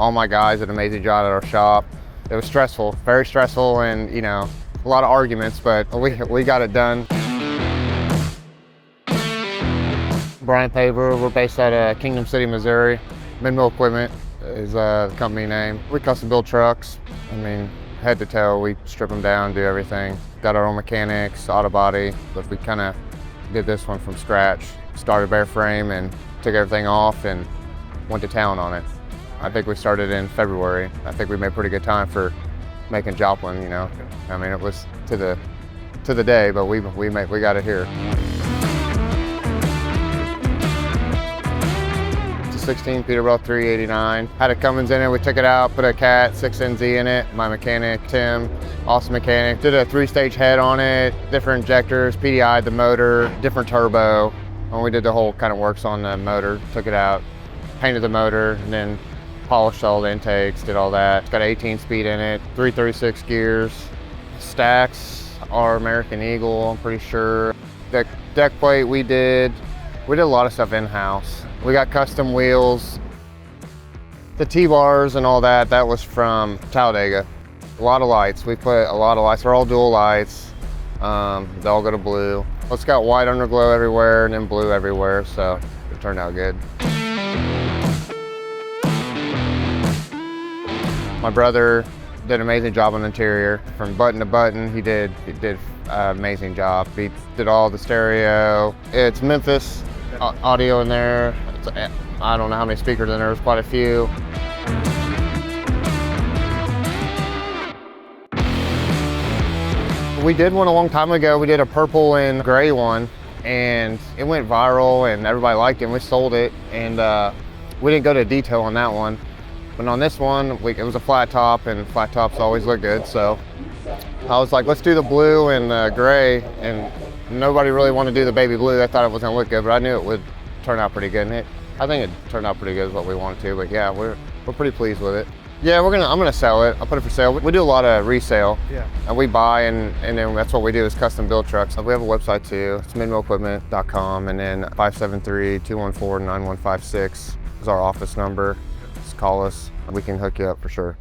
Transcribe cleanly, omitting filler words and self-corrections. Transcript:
all my guys did an amazing job at our shop. It was stressful, very stressful, and a lot of arguments, but we got it done. Brian Paver, we're based out of Kingdom City, Missouri. Midmill Equipment is the company name. We custom build trucks. I mean, head to toe, we strip them down, do everything. Got our own mechanics, auto body, but we kind of did this one from scratch. Started bare frame and took everything off and went to town on it. I think we started in February. I think we made pretty good time for making Joplin, I mean, it was to the day, but we got it here. 16 Peterbilt 389. Had a Cummins in it, we took it out, put a Cat 6NZ in it. My mechanic, Tim, awesome mechanic. Did a 3-stage head on it, different injectors, PDI'd the motor, different turbo. And we did the whole kind of works on the motor, took it out, painted the motor, and then polished all the intakes, did all that. It's got 18 speed in it, 336 gears. Stacks are American Eagle, I'm pretty sure. The deck plate we did a lot of stuff in-house. We got custom wheels. The T-bars and all that was from Talladega. A lot of lights, we put a lot of lights. They're all dual lights. They all go to blue. It's got white underglow everywhere and then blue everywhere, so it turned out good. My brother did an amazing job on the interior. From button to button, he did an amazing job. He did all the stereo. It's Memphis audio in there. I don't know how many speakers in there, there's quite a few. We did one a long time ago. We did a purple and gray one, and it went viral and everybody liked it, and we sold it. And we didn't go to detail on that one. But on this one, it was a flat top, and flat tops always look good. So I was like, let's do the blue and gray. And nobody really wanted to do the baby blue. They thought it was gonna look good, but I knew it would turn out pretty good. And I think it turned out pretty good is what we wanted to. But yeah, we're pretty pleased with it. Yeah, I'm gonna sell it. I'll put it for sale. We do a lot of resale. Yeah. And we buy and then that's what we do is custom build trucks. We have a website too. It's midmillequipment.com, and then 573-214-9156 is our office number. Just call us. We can hook you up for sure.